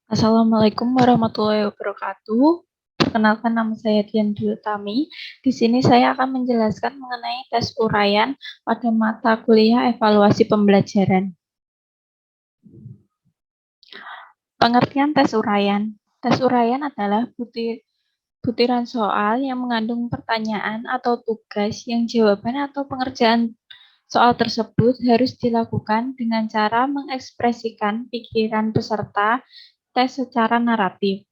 Assalamualaikum warahmatullahi wabarakatuh. Perkenalkan, nama saya Dian Dwi Utami. Di sini saya akan menjelaskan mengenai tes uraian pada mata kuliah evaluasi pembelajaran. Pengertian tes uraian. Tes uraian adalah butiran soal yang mengandung pertanyaan atau tugas yang jawaban atau pengerjaan soal tersebut harus dilakukan dengan cara mengekspresikan pikiran peserta tes secara naratif.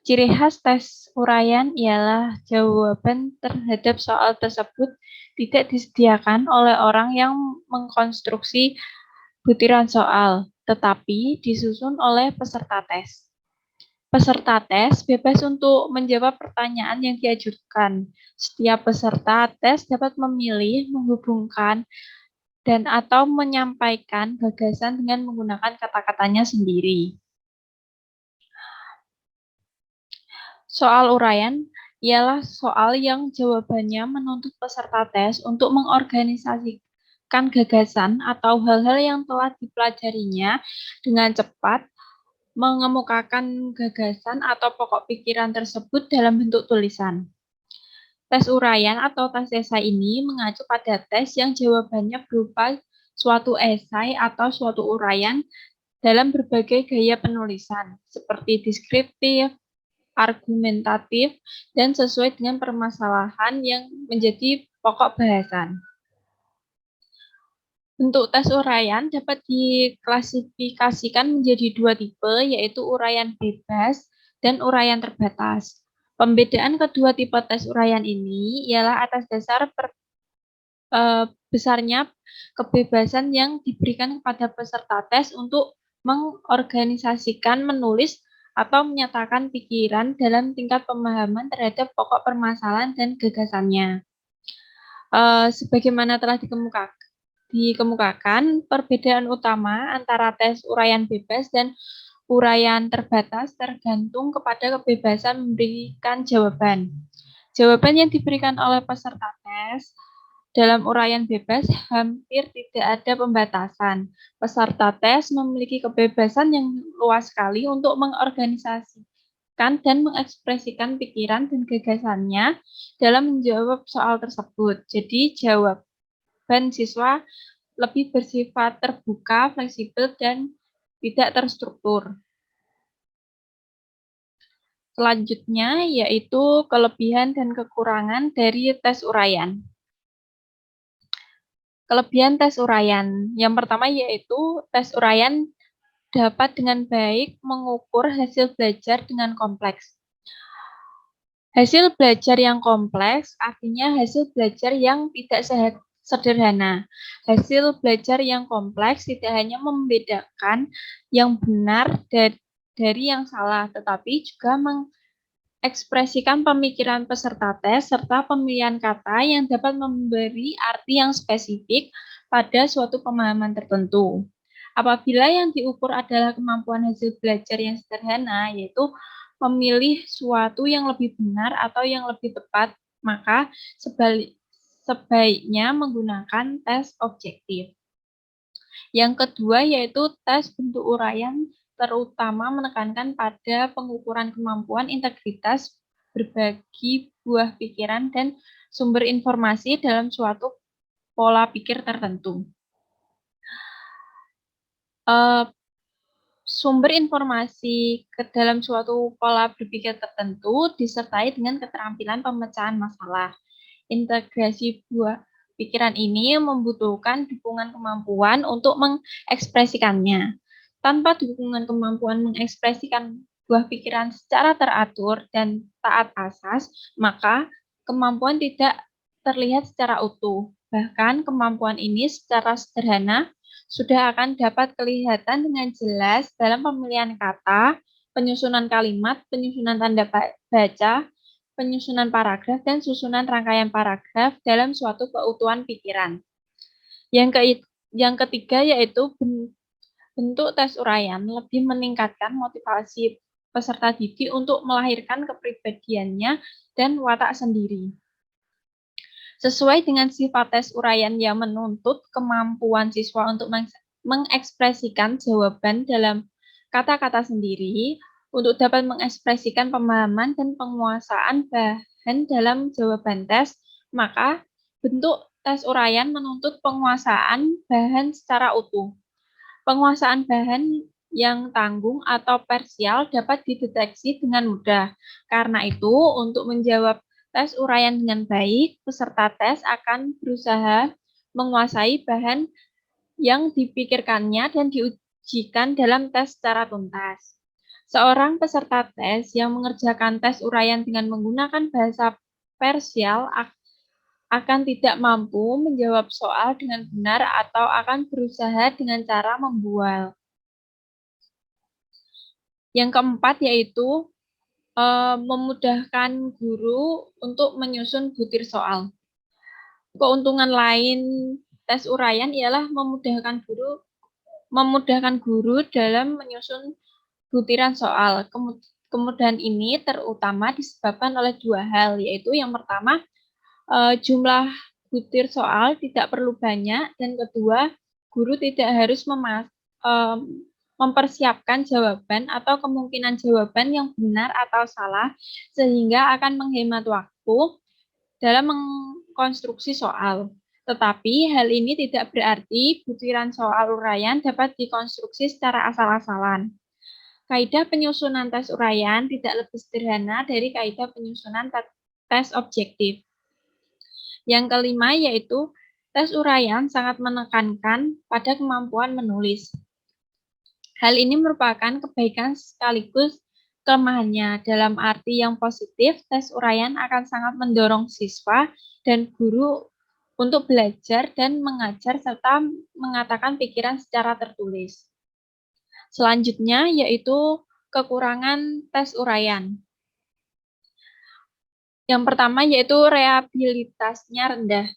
Ciri khas tes uraian ialah jawaban terhadap soal tersebut tidak disediakan oleh orang yang mengkonstruksi butiran soal, tetapi disusun oleh peserta tes. Peserta tes bebas untuk menjawab pertanyaan yang diajukan. Setiap peserta tes dapat memilih, menghubungkan, dan atau menyampaikan gagasan dengan menggunakan kata-katanya sendiri. Soal uraian ialah soal yang jawabannya menuntut peserta tes untuk mengorganisasikan gagasan atau hal-hal yang telah dipelajarinya dengan cepat, mengemukakan gagasan atau pokok pikiran tersebut dalam bentuk tulisan. Tes uraian atau tes esai ini mengacu pada tes yang jawabannya berupa suatu esai atau suatu uraian dalam berbagai gaya penulisan, seperti deskriptif, argumentatif, dan sesuai dengan permasalahan yang menjadi pokok bahasan. Bentuk tes uraian dapat diklasifikasikan menjadi dua tipe, yaitu uraian bebas dan uraian terbatas. Pembedaan kedua tipe tes uraian ini ialah atas dasar besarnya kebebasan yang diberikan kepada peserta tes untuk mengorganisasikan, menulis, atau menyatakan pikiran dalam tingkat pemahaman terhadap pokok permasalahan dan gagasannya. Sebagaimana telah dikemukakan, perbedaan utama antara tes uraian bebas dan uraian terbatas tergantung kepada kebebasan memberikan jawaban. Jawaban yang diberikan oleh peserta tes dalam uraian bebas hampir tidak ada pembatasan. Peserta tes memiliki kebebasan yang luas sekali untuk mengorganisasikan dan mengekspresikan pikiran dan gagasannya dalam menjawab soal tersebut. Jadi jawaban siswa lebih bersifat terbuka, fleksibel, dan tidak terstruktur. Selanjutnya yaitu kelebihan dan kekurangan dari tes uraian. Kelebihan tes uraian. Yang pertama yaitu tes uraian dapat dengan baik mengukur hasil belajar dengan kompleks. Hasil belajar yang kompleks artinya hasil belajar yang tidak sederhana. Hasil belajar yang kompleks tidak hanya membedakan yang benar dari yang salah, tetapi juga mengekspresikan pemikiran peserta tes serta pemilihan kata yang dapat memberi arti yang spesifik pada suatu pemahaman tertentu. Apabila yang diukur adalah kemampuan hasil belajar yang sederhana, yaitu memilih suatu yang lebih benar atau yang lebih tepat, maka sebaiknya menggunakan tes objektif. Yang kedua yaitu tes bentuk uraian, terutama menekankan pada pengukuran kemampuan integritas berbagi buah pikiran dan sumber informasi dalam suatu pola pikir tertentu. Sumber informasi ke dalam suatu pola berpikir tertentu disertai dengan keterampilan pemecahan masalah. Integrasi buah pikiran ini membutuhkan dukungan kemampuan untuk mengekspresikannya. Tanpa dukungan kemampuan mengekspresikan buah pikiran secara teratur dan taat asas, maka kemampuan tidak terlihat secara utuh. Bahkan kemampuan ini secara sederhana sudah akan dapat kelihatan dengan jelas dalam pemilihan kata, penyusunan kalimat, penyusunan tanda baca, penyusunan paragraf, dan susunan rangkaian paragraf dalam suatu keutuhan pikiran. Yang ketiga yaitu bentuk tes uraian lebih meningkatkan motivasi peserta didik untuk melahirkan kepribadiannya dan watak sendiri. Sesuai dengan sifat tes uraian yang menuntut kemampuan siswa untuk mengekspresikan jawaban dalam kata-kata sendiri, Untuk dapat mengekspresikan pemahaman dan penguasaan bahan dalam jawaban tes, maka bentuk tes uraian menuntut penguasaan bahan secara utuh. Penguasaan bahan yang tanggung atau parsial dapat dideteksi dengan mudah. Karena itu, untuk menjawab tes uraian dengan baik, peserta tes akan berusaha menguasai bahan yang dipikirkannya dan diujikan dalam tes secara tuntas. Seorang peserta tes yang mengerjakan tes uraian dengan menggunakan bahasa parsial akan tidak mampu menjawab soal dengan benar atau akan berusaha dengan cara membual. Yang keempat yaitu memudahkan guru untuk menyusun butir soal. Keuntungan lain tes uraian ialah memudahkan guru dalam menyusun butiran soal. Kemudahan ini terutama disebabkan oleh dua hal, yaitu yang pertama, jumlah butir soal tidak perlu banyak, dan kedua, guru tidak harus mempersiapkan jawaban atau kemungkinan jawaban yang benar atau salah, sehingga akan menghemat waktu dalam mengkonstruksi soal. Tetapi hal ini tidak berarti butiran soal uraian dapat dikonstruksi secara asal-asalan. Kaidah penyusunan tes uraian tidak lebih sederhana dari kaidah penyusunan tes objektif. Yang kelima yaitu tes uraian sangat menekankan pada kemampuan menulis. Hal ini merupakan kebaikan sekaligus kelemahannya. Dalam arti yang positif, tes uraian akan sangat mendorong siswa dan guru untuk belajar dan mengajar serta mengatakan pikiran secara tertulis. Selanjutnya yaitu kekurangan tes uraian. Yang pertama yaitu reabilitasnya rendah.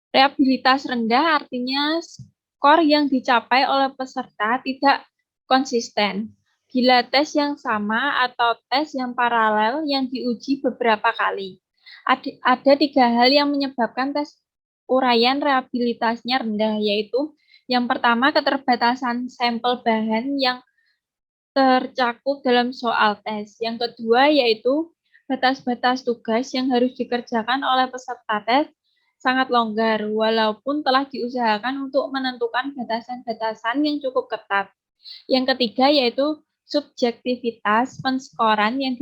Reabilitas rendah artinya skor yang dicapai oleh peserta tidak konsisten. Bila tes yang sama atau tes yang paralel yang diuji beberapa kali. Ada tiga hal yang menyebabkan tes uraian reabilitasnya rendah, yaitu yang pertama keterbatasan sampel bahan yang tercakup dalam soal tes. Yang kedua yaitu batas-batas tugas yang harus dikerjakan oleh peserta tes sangat longgar, walaupun telah diusahakan untuk menentukan batasan-batasan yang cukup ketat. Yang ketiga yaitu subjektivitas penskoran yang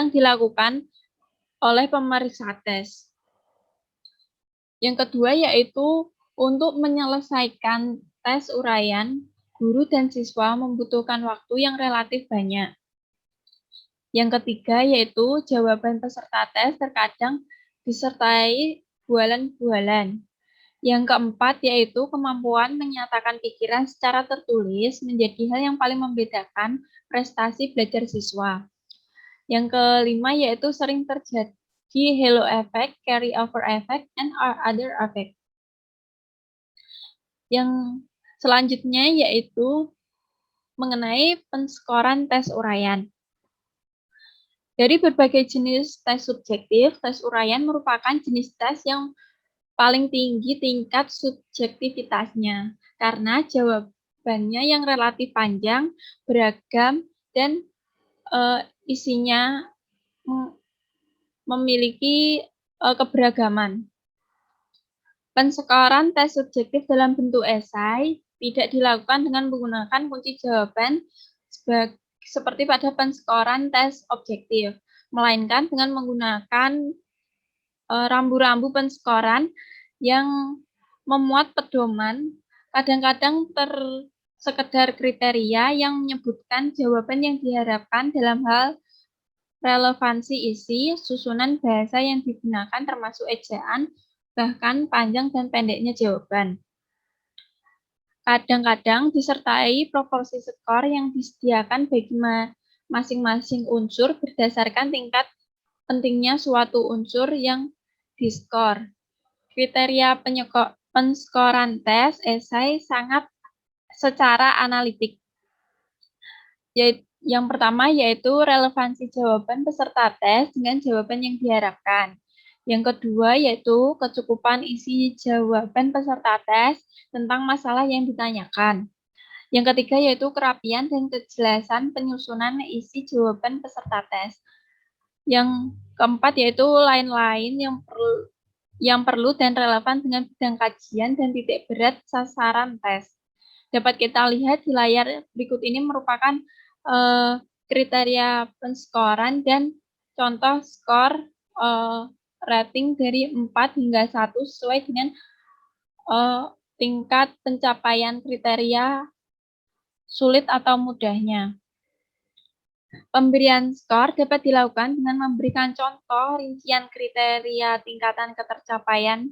dilakukan oleh pemeriksa tes. Yang kedua yaitu untuk menyelesaikan tes uraian, guru dan siswa membutuhkan waktu yang relatif banyak. Yang ketiga yaitu jawaban peserta tes terkadang disertai bualan-bualan. Yang keempat yaitu kemampuan menyatakan pikiran secara tertulis menjadi hal yang paling membedakan prestasi belajar siswa. Yang kelima yaitu sering terjadi halo effect, carry over effect, and other effect. Yang selanjutnya yaitu mengenai penskoran tes uraian. Dari berbagai jenis tes subjektif, tes uraian merupakan jenis tes yang paling tinggi tingkat subjektivitasnya, karena jawabannya yang relatif panjang, beragam, dan isinya memiliki keberagaman. Penskoran tes subjektif dalam bentuk esai tidak dilakukan dengan menggunakan kunci jawaban seperti pada penskoran tes objektif, melainkan dengan menggunakan rambu-rambu penskoran yang memuat pedoman, kadang-kadang sekedar kriteria yang menyebutkan jawaban yang diharapkan dalam hal relevansi isi, susunan bahasa yang digunakan termasuk ejaan, bahkan panjang dan pendeknya jawaban. Kadang-kadang disertai proporsi skor yang disediakan bagi masing-masing unsur berdasarkan tingkat pentingnya suatu unsur yang diskor. Kriteria penskoran tes esai sangat secara analitik. Yang pertama yaitu relevansi jawaban peserta tes dengan jawaban yang diharapkan. Yang kedua yaitu kecukupan isi jawaban peserta tes tentang masalah yang ditanyakan. Yang ketiga yaitu kerapian dan kejelasan penyusunan isi jawaban peserta tes. Yang keempat yaitu lain-lain yang perlu dan relevan dengan bidang kajian dan titik berat sasaran tes. Dapat kita lihat di layar berikut ini merupakan kriteria penskoran dan contoh skor rating dari 4 hingga 1 sesuai dengan tingkat pencapaian kriteria sulit atau mudahnya. Pemberian skor dapat dilakukan dengan memberikan contoh rincian kriteria tingkatan ketercapaian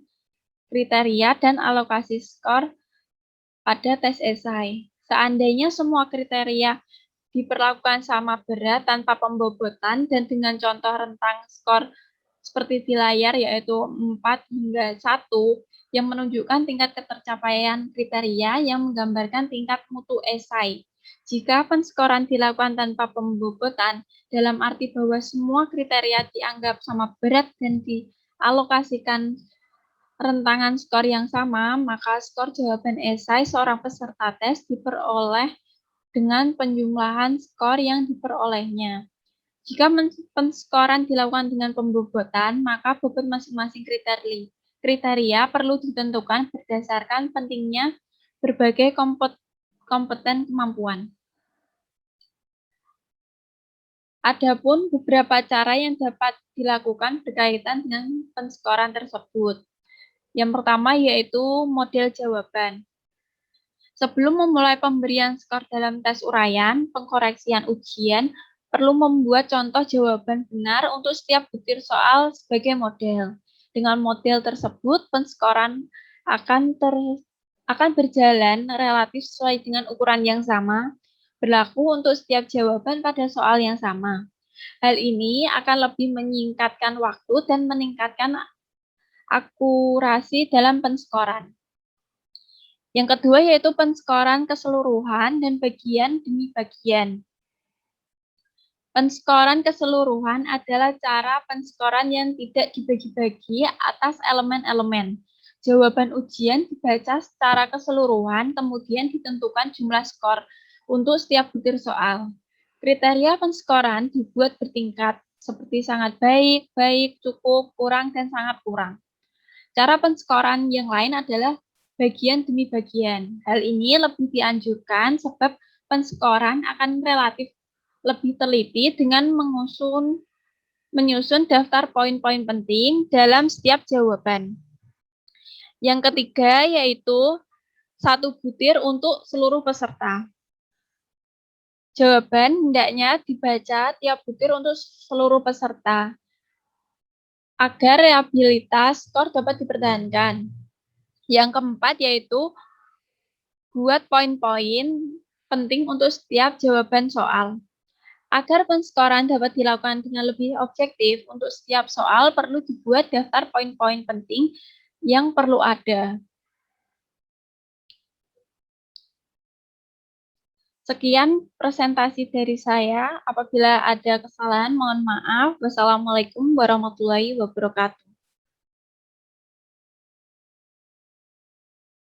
kriteria dan alokasi skor pada tes esai. Seandainya semua kriteria diperlakukan sama berat tanpa pembobotan dan dengan contoh rentang skor seperti di layar yaitu 4 hingga 1 yang menunjukkan tingkat ketercapaian kriteria yang menggambarkan tingkat mutu esai. Jika penskoran dilakukan tanpa pembobotan, dalam arti bahwa semua kriteria dianggap sama berat dan dialokasikan rentangan skor yang sama, maka skor jawaban esai seorang peserta tes diperoleh dengan penjumlahan skor yang diperolehnya. Jika penskoran dilakukan dengan pembobotan, maka bobot masing-masing kriteria perlu ditentukan berdasarkan pentingnya berbagai kompeten kemampuan. Adapun beberapa cara yang dapat dilakukan berkaitan dengan penskoran tersebut. Yang pertama yaitu model jawaban. Sebelum memulai pemberian skor dalam tes uraian, pengkoreksian ujian, perlu membuat contoh jawaban benar untuk setiap butir soal sebagai model. Dengan model tersebut, penskoran akan berjalan relatif sesuai dengan ukuran yang sama, berlaku untuk setiap jawaban pada soal yang sama. Hal ini akan lebih menyingkatkan waktu dan meningkatkan akurasi dalam penskoran. Yang kedua yaitu penskoran keseluruhan dan bagian demi bagian. Penskoran keseluruhan adalah cara penskoran yang tidak dibagi-bagi atas elemen-elemen. Jawaban ujian dibaca secara keseluruhan, kemudian ditentukan jumlah skor untuk setiap butir soal. Kriteria penskoran dibuat bertingkat, seperti sangat baik, baik, cukup, kurang, dan sangat kurang. Cara penskoran yang lain adalah bagian demi bagian. Hal ini lebih dianjurkan sebab penskoran akan relatif lebih teliti dengan menyusun daftar poin-poin penting dalam setiap jawaban. Yang ketiga yaitu satu butir untuk seluruh peserta. Jawaban hendaknya dibaca tiap butir untuk seluruh peserta agar reliabilitas skor dapat dipertahankan. Yang keempat yaitu buat poin-poin penting untuk setiap jawaban soal. Agar penskoran dapat dilakukan dengan lebih objektif, untuk setiap soal perlu dibuat daftar poin-poin penting yang perlu ada. Sekian presentasi dari saya. Apabila ada kesalahan, mohon maaf. Wassalamualaikum warahmatullahi wabarakatuh.